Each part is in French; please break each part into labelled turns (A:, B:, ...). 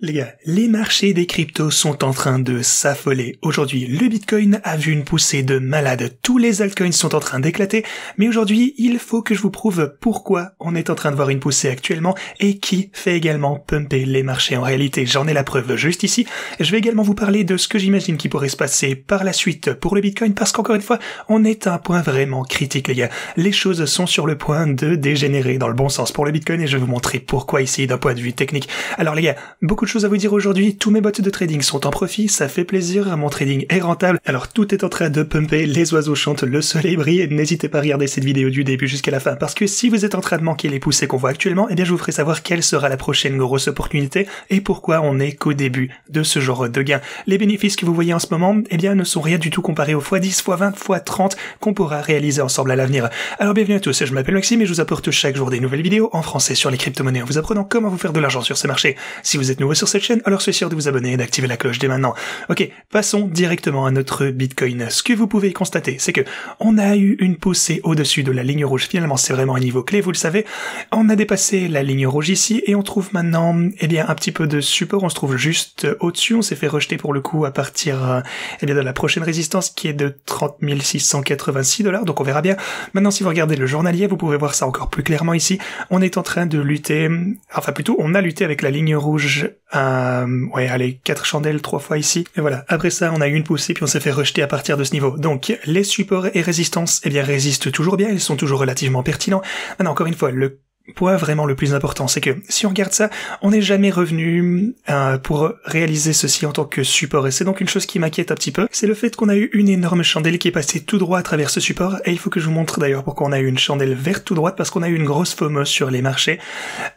A: Les gars, les marchés des cryptos sont en train de s'affoler. Aujourd'hui, le Bitcoin a vu une poussée de malade. Tous les altcoins sont en train d'éclater. Mais aujourd'hui, il faut que je vous prouve pourquoi on est en train de voir une poussée actuellement et qui fait également pumper les marchés en réalité. J'en ai la preuve juste ici. Je vais également vous parler de ce que j'imagine qui pourrait se passer par la suite pour le Bitcoin parce qu'encore une fois, on est à un point vraiment critique, les gars. Les choses sont sur le point de dégénérer dans le bon sens pour le Bitcoin et je vais vous montrer pourquoi ici d'un point de vue technique. Alors les gars, beaucoup de choses à vous dire aujourd'hui, tous mes bots de trading sont en profit, ça fait plaisir, mon trading est rentable, alors tout est en train de pumper, les oiseaux chantent, le soleil brille, n'hésitez pas à regarder cette vidéo du début jusqu'à la fin, parce que si vous êtes en train de manquer les poussées qu'on voit actuellement, eh bien je vous ferai savoir quelle sera la prochaine grosse opportunité, et pourquoi on n'est qu'au début de ce genre de gain. Les bénéfices que vous voyez en ce moment, eh bien ne sont rien du tout comparés aux x10, x20, x30 qu'on pourra réaliser ensemble à l'avenir. Alors bienvenue à tous, je m'appelle Maxime et je vous apporte chaque jour des nouvelles vidéos en français sur les crypto-monnaies en vous apprenant comment vous faire de l'argent sur ces marchés. Si vous êtes nouveau sur cette chaîne, alors soyez sûr de vous abonner et d'activer la cloche dès maintenant. Ok, passons directement à notre Bitcoin. Ce que vous pouvez constater, c'est que on a eu une poussée au-dessus de la ligne rouge. Finalement, c'est vraiment un niveau clé, vous le savez. On a dépassé la ligne rouge ici et on trouve maintenant, eh bien, un petit peu de support. On se trouve juste au-dessus. On s'est fait rejeter pour le coup à partir, eh bien, de la prochaine résistance qui est de 30 686 $. Donc on verra bien. Maintenant, si vous regardez le journalier, vous pouvez voir ça encore plus clairement ici. On est en train de lutter, enfin plutôt, on a lutté avec la ligne rouge, ouais, allez, 4 chandelles 3 fois ici. Et voilà. Après ça, on a eu une poussée puis on s'est fait rejeter à partir de ce niveau. Donc, les supports et résistances, eh bien, résistent toujours bien. Ils sont toujours relativement pertinents. Maintenant, encore une fois, le point vraiment le plus important, c'est que si on regarde ça, on n'est jamais revenu pour réaliser ceci en tant que support. Et c'est donc une chose qui m'inquiète un petit peu. C'est le fait qu'on a eu une énorme chandelle qui est passée tout droit à travers ce support. Et il faut que je vous montre d'ailleurs pourquoi on a eu une chandelle verte tout droite, parce qu'on a eu une grosse FOMO sur les marchés.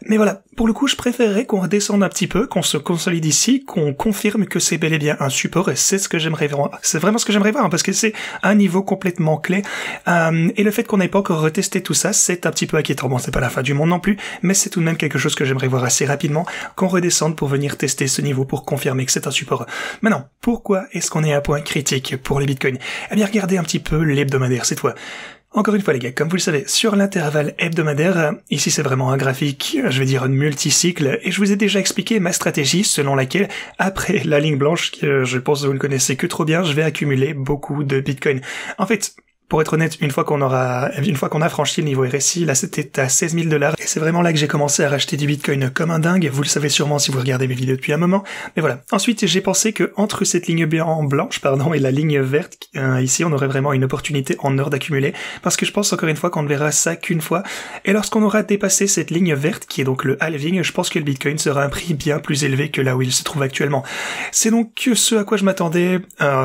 A: Mais voilà, pour le coup, je préférerais qu'on redescende un petit peu, qu'on se consolide ici, qu'on confirme que c'est bel et bien un support. Et c'est ce que j'aimerais voir. C'est vraiment ce que j'aimerais voir, hein, parce que c'est un niveau complètement clé. Et le fait qu'on n'ait pas encore retesté tout ça, c'est un petit peu inquiétant. Bon, c'est pas la fin du monde non plus, mais c'est tout de même quelque chose que j'aimerais voir assez rapidement, qu'on redescende pour venir tester ce niveau pour confirmer que c'est un support. Maintenant, pourquoi est-ce qu'on est à un point critique pour les bitcoins? Eh bien, regardez un petit peu l'hebdomadaire cette fois. Encore une fois les gars, comme vous le savez, sur l'intervalle hebdomadaire, ici c'est vraiment un graphique, je vais dire multicycle, et je vous ai déjà expliqué ma stratégie selon laquelle, après la ligne blanche, que je pense que vous ne connaissez que trop bien, je vais accumuler beaucoup de bitcoins. En fait, pour être honnête, une fois qu'on a franchi le niveau RSI, là c'était à 16 000 $, et c'est vraiment là que j'ai commencé à racheter du Bitcoin comme un dingue, vous le savez sûrement si vous regardez mes vidéos depuis un moment, mais voilà. Ensuite, j'ai pensé que entre cette ligne blanche, et la ligne verte, ici on aurait vraiment une opportunité en or d'accumuler, parce que je pense encore une fois qu'on ne verra ça qu'une fois, et lorsqu'on aura dépassé cette ligne verte, qui est donc le halving, je pense que le Bitcoin sera à un prix bien plus élevé que là où il se trouve actuellement. C'est donc ce à quoi je m'attendais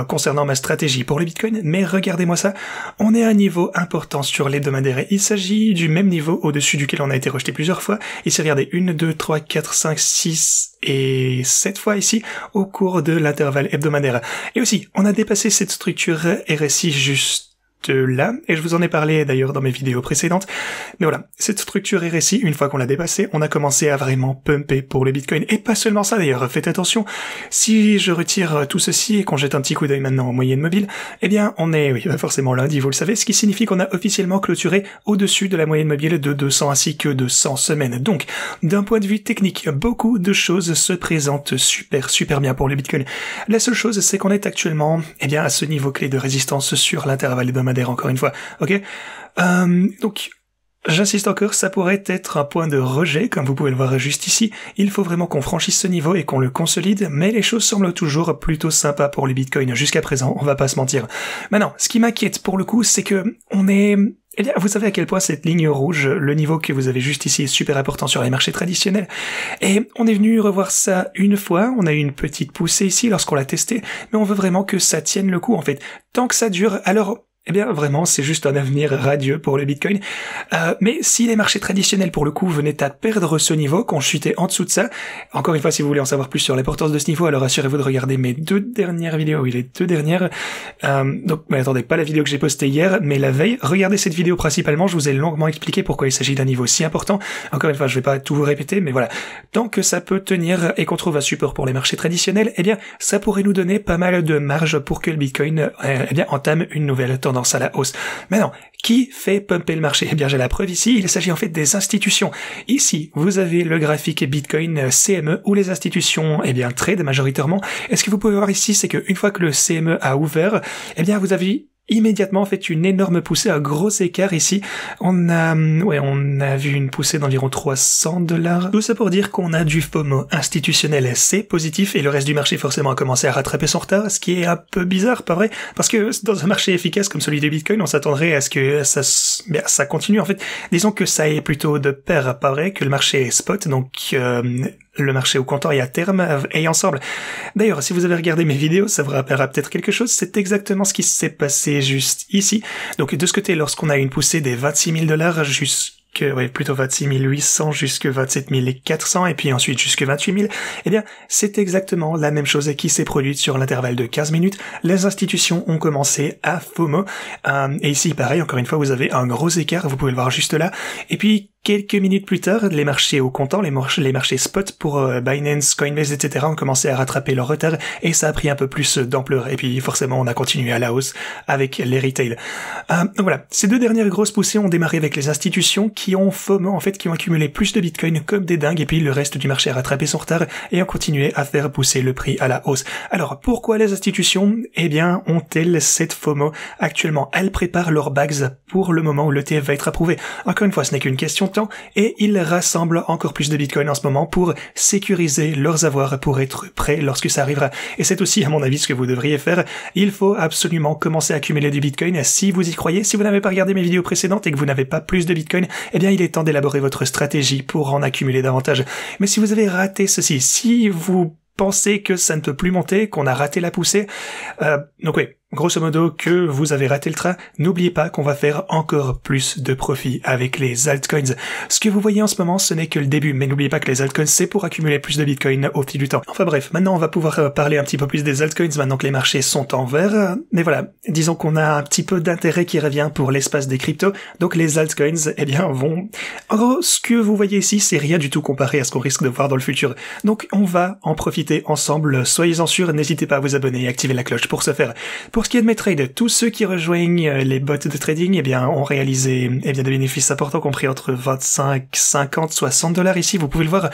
A: concernant ma stratégie pour le Bitcoin, mais regardez-moi ça. On est à un niveau important sur l'hebdomadaire. Il s'agit du même niveau au-dessus duquel on a été rejeté plusieurs fois. Ici, regardez, 1, 2, 3, 4, 5, 6 et 7 fois ici au cours de l'intervalle hebdomadaire. Et aussi, on a dépassé cette structure RSI juste là, et je vous en ai parlé d'ailleurs dans mes vidéos précédentes, mais voilà, cette structure RSI, une fois qu'on l'a dépassée, on a commencé à vraiment pumper pour le Bitcoin, et pas seulement ça d'ailleurs, faites attention, si je retire tout ceci et qu'on jette un petit coup d'œil maintenant en moyenne mobile, eh bien on est, oui, forcément lundi, vous le savez, ce qui signifie qu'on a officiellement clôturé au-dessus de la moyenne mobile de 200 ainsi que de 100 semaines. Donc, d'un point de vue technique, beaucoup de choses se présentent super bien pour le Bitcoin. La seule chose, c'est qu'on est actuellement, eh bien, à ce niveau clé de résistance sur l'intervalle hebdomadaire, encore une fois, ok. Donc, j'insiste encore, ça pourrait être un point de rejet, comme vous pouvez le voir juste ici. Il faut vraiment qu'on franchisse ce niveau et qu'on le consolide, mais les choses semblent toujours plutôt sympas pour les bitcoins jusqu'à présent, on va pas se mentir. Maintenant, ce qui m'inquiète pour le coup, c'est que on est... Eh bien, vous savez à quel point cette ligne rouge, le niveau que vous avez juste ici, est super important sur les marchés traditionnels. Et on est venu revoir ça une fois, on a eu une petite poussée ici lorsqu'on l'a testé, mais on veut vraiment que ça tienne le coup en fait. Tant que ça dure, alors... Eh bien, vraiment, c'est juste un avenir radieux pour le Bitcoin. Mais si les marchés traditionnels, pour le coup, venaient à perdre ce niveau, qu'on chutait en dessous de ça, encore une fois, si vous voulez en savoir plus sur l'importance de ce niveau, alors assurez-vous de regarder mes 2 dernières vidéos, oui, les 2 dernières. Donc, mais attendez, pas la vidéo que j'ai postée hier, mais la veille. Regardez cette vidéo principalement, je vous ai longuement expliqué pourquoi il s'agit d'un niveau si important. Encore une fois, je vais pas tout vous répéter, mais voilà. Tant que ça peut tenir et qu'on trouve un support pour les marchés traditionnels, eh bien, ça pourrait nous donner pas mal de marge pour que le Bitcoin, eh bien, entame une nouvelle tendance tendance à la hausse. Maintenant, qui fait pumper le marché? Eh bien, j'ai la preuve ici, il s'agit en fait des institutions. Ici, vous avez le graphique Bitcoin CME où les institutions, eh bien, trade majoritairement. Et ce que vous pouvez voir ici, c'est qu'une fois que le CME a ouvert, eh bien, vous avez immédiatement fait une énorme poussée, un gros écart ici. On a vu une poussée d'environ $300. Tout ça pour dire qu'on a du FOMO institutionnel, c'est positif, et le reste du marché forcément a commencé à rattraper son retard, ce qui est un peu bizarre, pas vrai? Parce que dans un marché efficace comme celui de Bitcoin, on s'attendrait à ce que ça continue. En fait, disons que ça est plutôt de pair, pas vrai, que le marché est spot, donc le marché au comptant et à terme et ensemble. D'ailleurs, si vous avez regardé mes vidéos, ça vous rappellera peut-être quelque chose, c'est exactement ce qui s'est passé juste ici. Donc de ce côté, lorsqu'on a une poussée des $26 000 plutôt 26 800 jusque 27 400 et puis ensuite jusque 28 000, eh bien, c'est exactement la même chose qui s'est produite sur l'intervalle de 15 minutes. Les institutions ont commencé à FOMO. Et ici, pareil, encore une fois, vous avez un gros écart, vous pouvez le voir juste là. Et puis, quelques minutes plus tard, les marchés au comptant, les marchés spot pour Binance, Coinbase, etc. ont commencé à rattraper leur retard et ça a pris un peu plus d'ampleur. Et puis forcément, on a continué à la hausse avec les retail. Donc voilà, ces deux dernières grosses poussées ont démarré avec les institutions qui ont FOMO, en fait, qui ont accumulé plus de Bitcoin comme des dingues et puis le reste du marché a rattrapé son retard et ont continué à faire pousser le prix à la hausse. Alors, pourquoi les institutions, eh bien, ont-elles cette FOMO actuellement? Elles préparent leurs bags pour le moment où l'ETF va être approuvé. Encore une fois, ce n'est qu'une question de temps et ils rassemblent encore plus de Bitcoin en ce moment pour sécuriser leurs avoirs pour être prêts lorsque ça arrivera. Et c'est aussi, à mon avis, ce que vous devriez faire. Il faut absolument commencer à accumuler du Bitcoin si vous y croyez. Si vous n'avez pas regardé mes vidéos précédentes et que vous n'avez pas plus de Bitcoin, eh bien, il est temps d'élaborer votre stratégie pour en accumuler davantage. Mais si vous avez raté ceci, si vous pensez que ça ne peut plus monter, qu'on a raté la poussée, donc oui, grosso modo que vous avez raté le train, n'oubliez pas qu'on va faire encore plus de profit avec les altcoins. Ce que vous voyez en ce moment, ce n'est que le début, mais n'oubliez pas que les altcoins, c'est pour accumuler plus de Bitcoin au fil du temps. Enfin bref, maintenant on va pouvoir parler un petit peu plus des altcoins, maintenant que les marchés sont en vert. Mais voilà, disons qu'on a un petit peu d'intérêt qui revient pour l'espace des cryptos, donc les altcoins, eh bien, vont... En gros, ce que vous voyez ici, c'est rien du tout comparé à ce qu'on risque de voir dans le futur. Donc on va en profiter ensemble, soyez-en sûrs, n'hésitez pas à vous abonner et activer la cloche pour ce faire. Pour ce qui est de mes trades, tous ceux qui rejoignent les bots de trading, eh bien, ont réalisé, eh bien, des bénéfices importants compris entre 25, 50, $60 ici. Vous pouvez le voir.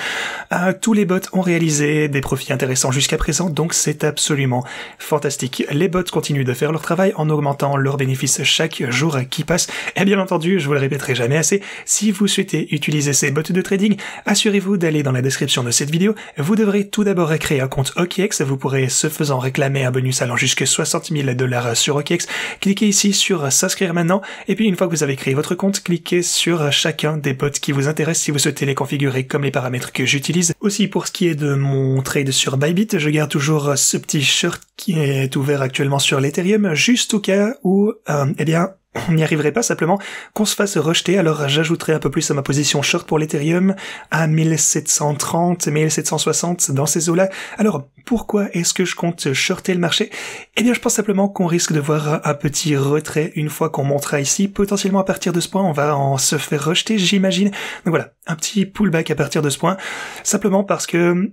A: Tous les bots ont réalisé des profits intéressants jusqu'à présent, donc c'est absolument fantastique. Les bots continuent de faire leur travail en augmentant leurs bénéfices chaque jour qui passe. Et bien entendu, je vous le répéterai jamais assez, si vous souhaitez utiliser ces bots de trading, assurez-vous d'aller dans la description de cette vidéo. Vous devrez tout d'abord créer un compte OKX. Vous pourrez, ce faisant, réclamer un bonus allant jusqu'à $60 000 sur OKX. Cliquez ici sur s'inscrire maintenant et puis une fois que vous avez créé votre compte, cliquez sur chacun des bots qui vous intéressent si vous souhaitez les configurer comme les paramètres que j'utilise. Aussi pour ce qui est de mon trade sur Bybit, je garde toujours ce petit short qui est ouvert actuellement sur l'Ethereum juste au cas où eh bien on n'y arriverait pas, simplement qu'on se fasse rejeter, alors j'ajouterai un peu plus à ma position short pour l'Ethereum à 1730, 1760 dans ces eaux-là. Alors, pourquoi est-ce que je compte shorter le marché? Eh bien, je pense simplement qu'on risque de voir un petit retrait une fois qu'on montera ici. Potentiellement à partir de ce point, on va se faire rejeter, j'imagine. Donc voilà, un petit pullback à partir de ce point, simplement parce que,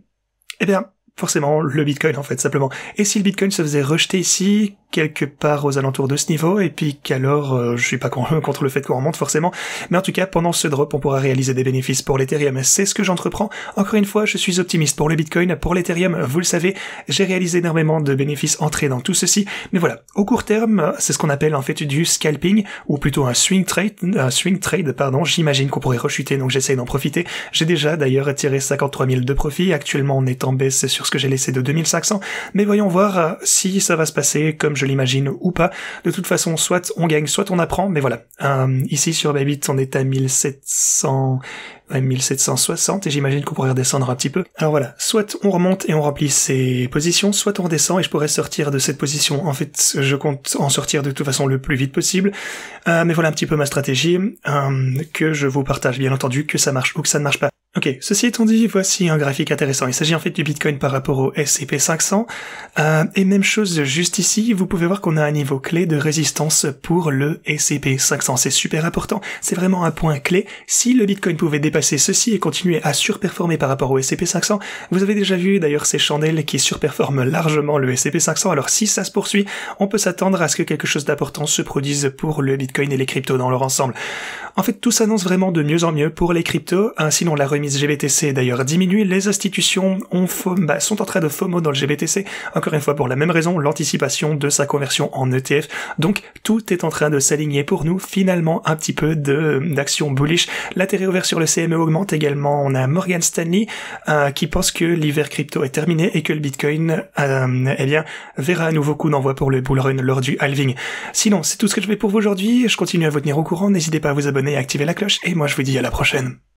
A: eh bien, forcément, le Bitcoin, en fait, simplement. Et si le Bitcoin se faisait rejeter ici, quelque part aux alentours de ce niveau, et puis qu'alors, je suis pas contre le fait qu'on remonte, forcément, mais en tout cas, pendant ce drop, on pourra réaliser des bénéfices pour l'Ethereum. C'est ce que j'entreprends. Encore une fois, je suis optimiste pour le Bitcoin. Pour l'Ethereum, vous le savez, j'ai réalisé énormément de bénéfices entrés dans tout ceci. Mais voilà, au court terme, c'est ce qu'on appelle, en fait, du scalping, ou plutôt un swing trade, j'imagine qu'on pourrait rechuter, donc j'essaye d'en profiter. J'ai déjà, d'ailleurs, tiré 53 000 de profit. Actuellement, on est en baisse sur ce que j'ai laissé de 2500, mais voyons voir si ça va se passer comme je l'imagine ou pas. De toute façon, soit on gagne, soit on apprend, mais voilà. Ici sur Bybit, on est à 1760 et j'imagine qu'on pourrait redescendre un petit peu. Alors voilà, soit on remonte et on remplit ses positions, soit on redescend et je pourrais sortir de cette position. En fait, je compte en sortir de toute façon le plus vite possible. Mais voilà un petit peu ma stratégie, que je vous partage bien entendu, que ça marche ou que ça ne marche pas. Ok, ceci étant dit, voici un graphique intéressant. Il s'agit en fait du Bitcoin par rapport au S&P 500. Et même chose juste ici, vous pouvez voir qu'on a un niveau clé de résistance pour le S&P 500. C'est super important, c'est vraiment un point clé. Si le Bitcoin pouvait dépasser ceci et continuer à surperformer par rapport au S&P 500, vous avez déjà vu d'ailleurs ces chandelles qui surperforment largement le S&P 500. Alors si ça se poursuit, on peut s'attendre à ce que quelque chose d'important se produise pour le Bitcoin et les cryptos dans leur ensemble. En fait, tout s'annonce vraiment de mieux en mieux pour les cryptos. Sinon, la remise GBTC d'ailleurs diminue. Les institutions sont en train de FOMO dans le GBTC. Encore une fois, pour la même raison, l'anticipation de sa conversion en ETF. Donc, tout est en train de s'aligner pour nous. Finalement, un petit peu d'action bullish. L'intérêt ouvert sur le CME augmente également. On a Morgan Stanley qui pense que l'hiver crypto est terminé et que le Bitcoin verra un nouveau coup d'envoi pour le bull run lors du halving. Sinon, c'est tout ce que je fais pour vous aujourd'hui. Je continue à vous tenir au courant. N'hésitez pas à vous abonner et à activer la cloche. Et moi, je vous dis à la prochaine.